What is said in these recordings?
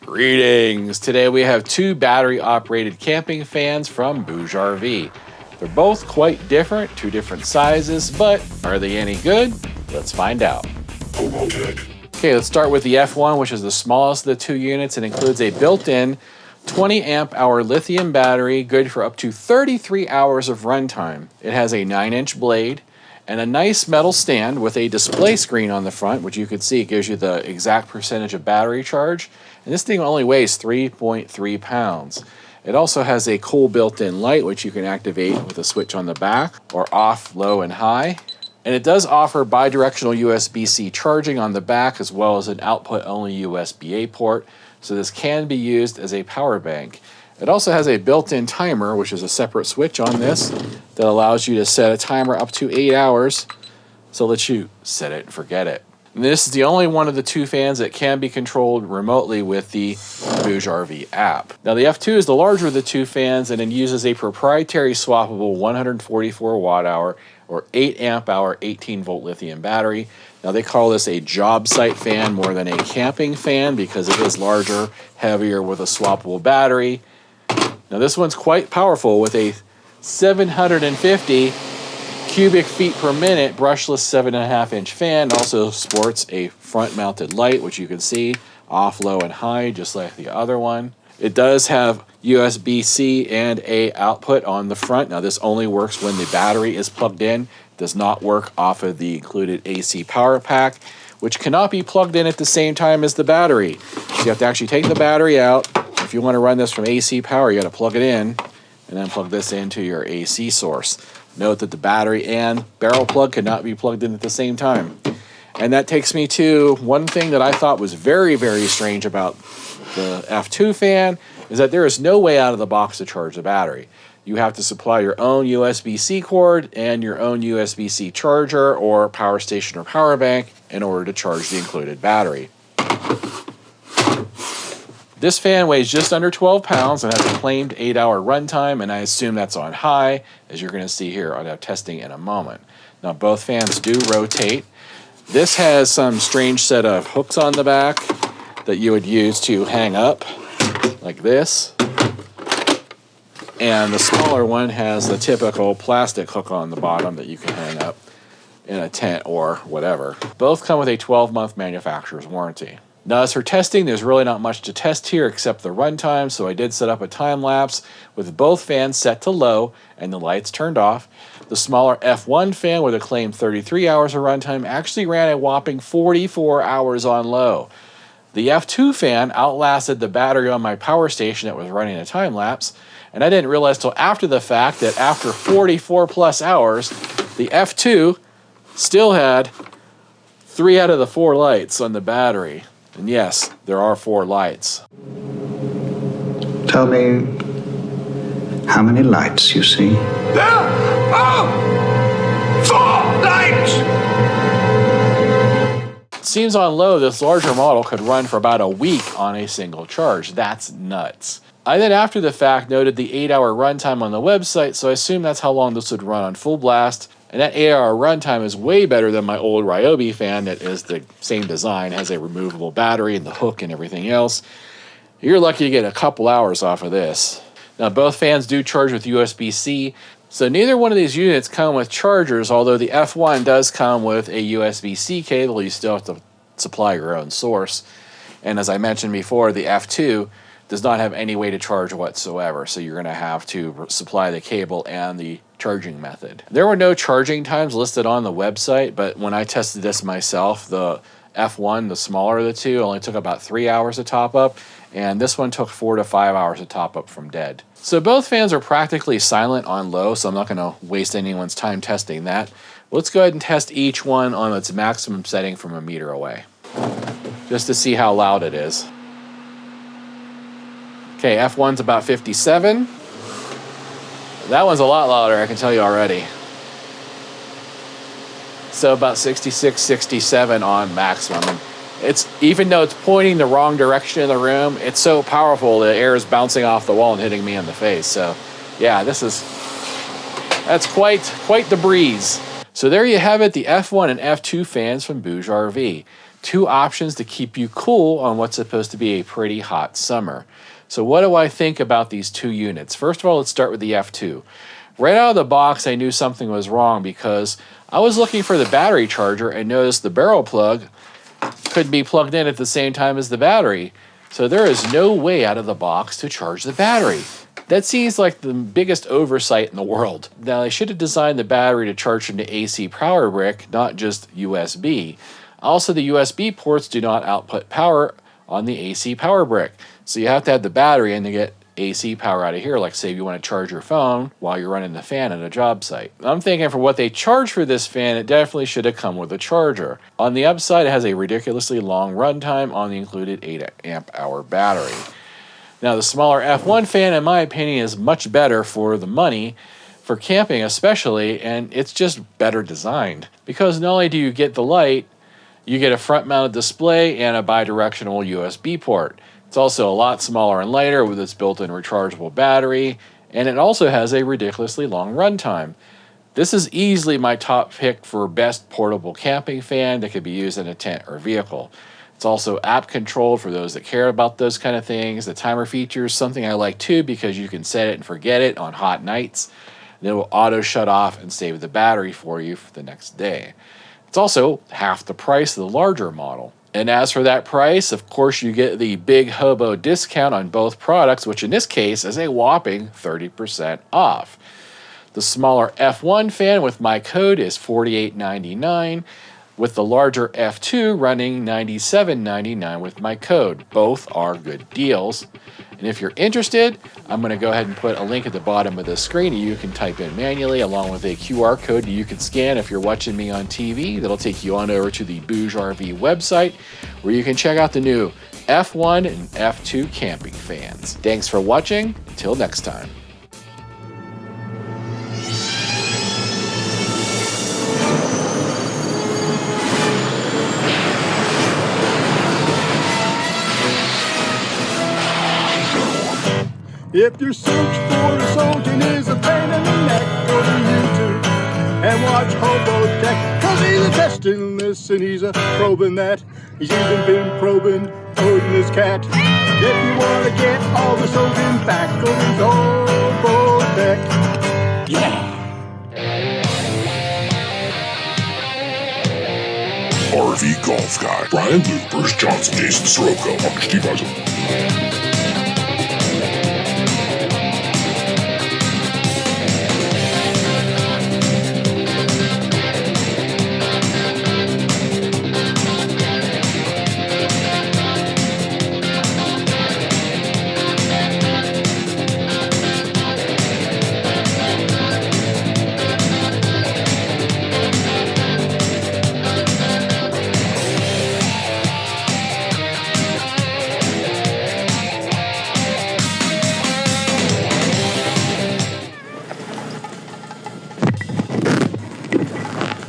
Greetings! Today we have two battery-operated camping fans from BougeRV. They're both quite different, two different sizes, but are they any good? Let's find out. HOBOTECH. Okay, let's start with the F1, which is the smallest of the two units. It includes a built-in 20 amp hour lithium battery, good for up to 33 hours of runtime. It has a 9-inch blade and a nice metal stand with a display screen on the front, which you can see gives you the exact percentage of battery charge. And this thing only weighs 3.3 pounds. It also has a cool built-in light, which you can activate with a switch on the back, or off, low, and high. And it does offer bi-directional USB-C charging on the back, as well as an output-only USB-A port, so this can be used as a power bank. It also has a built-in timer, which is a separate switch on this, that allows you to set a timer up to 8 hours, so let you set it and forget it. And this is the only one of the two fans that can be controlled remotely with the BougeRV app. Now the F2 is the larger of the two fans, and it uses a proprietary swappable 144 watt hour or 8 amp hour 18 volt lithium battery. Now they call this a job site fan more than a camping fan because it is larger, heavier with a swappable battery. Now this one's quite powerful with a 750 cubic feet per minute brushless 7.5-inch fan. Also sports a front mounted light, which you can see off, low, and high, just like the other one. It does have USB-C and A output on the front. Now this only works when the battery is plugged in. It does not work off of the included AC power pack, which cannot be plugged in at the same time as the battery. So you have to actually take the battery out. If you want to run this from AC power, you got to plug it in and then plug this into your AC source. Note that the battery and barrel plug cannot be plugged in at the same time. And that takes me to one thing that I thought was very, very strange about the F2 fan, is that there is no way out of the box to charge the battery. You have to supply your own USB-C cord and your own USB-C charger or power station or power bank in order to charge the included battery. This fan weighs just under 12 pounds and has a claimed 8-hour runtime, and I assume that's on high, as you're going to see here on our testing in a moment. Now both fans do rotate. This has some strange set of hooks on the back that you would use to hang up, like this. And the smaller one has the typical plastic hook on the bottom that you can hang up in a tent or whatever. Both come with a 12-month manufacturer's warranty. Now, as for testing, there's really not much to test here except the runtime, so I did set up a time lapse with both fans set to low and the lights turned off. The smaller F1 fan with a claimed 33 hours of runtime actually ran a whopping 44 hours on low. The F2 fan outlasted the battery on my power station that was running a time lapse, and I didn't realize till after the fact that after 44 plus hours, the F2 still had 3 out of the 4 lights on the battery. And yes, there are 4 lights. Tell me how many lights you see. There are 4 lights! It seems on low, this larger model could run for about a week on a single charge. That's nuts. I then after the fact noted the 8-hour runtime on the website, so I assume that's how long this would run on full blast. And that 8-hour runtime is way better than my old Ryobi fan that is the same design, has a removable battery and the hook and everything else. You're lucky to get a couple hours off of this. Now both fans do charge with USB-C, so neither one of these units come with chargers, although the F1 does come with a USB-C cable. You still have to supply your own source. And as I mentioned before, the F2 does not have any way to charge whatsoever, so you're going to have to supply the cable and the charging method. There were no charging times listed on the website, but when I tested this myself, the F1, the smaller of the two, only took about 3 hours to top up, and this one took 4 to 5 hours to top up from dead. So both fans are practically silent on low, so I'm not going to waste anyone's time testing that. Let's go ahead and test each one on its maximum setting from a meter away, just to see how loud it is. Okay, F1's about 57. That one's a lot louder, I can tell you already. So about 66, 67 on maximum. It's, even though it's pointing the wrong direction in the room, it's so powerful the air is bouncing off the wall and hitting me in the face. So yeah, that's quite the breeze. So there you have it, the F1 and F2 fans from BougeRV. two options to keep you cool on what's supposed to be a pretty hot summer. So what do I think about these two units? First of all, let's start with the F2. Right out of the box, I knew something was wrong because I was looking for the battery charger and noticed the barrel plug could be plugged in at the same time as the battery. So there is no way out of the box to charge the battery. That seems like the biggest oversight in the world. Now, they should have designed the battery to charge from the AC power brick, not just USB. Also, the USB ports do not output power on the AC power brick. So you have to have the battery in to get AC power out of here, like say if you want to charge your phone while you're running the fan at a job site. I'm thinking for what they charge for this fan, it definitely should have come with a charger. On the upside, it has a ridiculously long runtime on the included 8 amp hour battery. Now, the smaller F1 fan, in my opinion, is much better for the money, for camping especially, and it's just better designed. Because not only do you get the light, you get a front-mounted display and a bi-directional USB port. It's also a lot smaller and lighter with its built-in rechargeable battery, and it also has a ridiculously long runtime. This is easily my top pick for best portable camping fan that could be used in a tent or vehicle. It's also app controlled for those that care about those kind of things. The timer feature is something I like too because you can set it and forget it on hot nights. And it will auto shut off and save the battery for you for the next day. It's also half the price of the larger model. And as for that price, of course, you get the big HOBO discount on both products, which in this case is a whopping 30% off. The smaller F1 fan with my code is $48.99, with the larger F2 running $97.99 with my code. Both are good deals. And if you're interested, I'm going to go ahead and put a link at the bottom of the screen that you can type in manually, along with a QR code that you can scan if you're watching me on TV. That'll take you on over to the BougeRV website, where you can check out the new F1 and F2 camping fans. Thanks for watching. Till next time. If your search for a Sultan is a pain in the neck, go to YouTube and watch HOBOTECH, 'cause he's a testing this and he's a probing that. He's even been probing Odin's cat. If you want to get all the Sultan back, go to HOBOTECH. Yeah! RV Golf Guy. Brian Luke, Bruce Johnson, Jason Soroka, Mark Steve Eisen.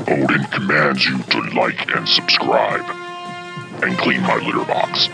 Odin commands you to like and subscribe, and clean my litter box.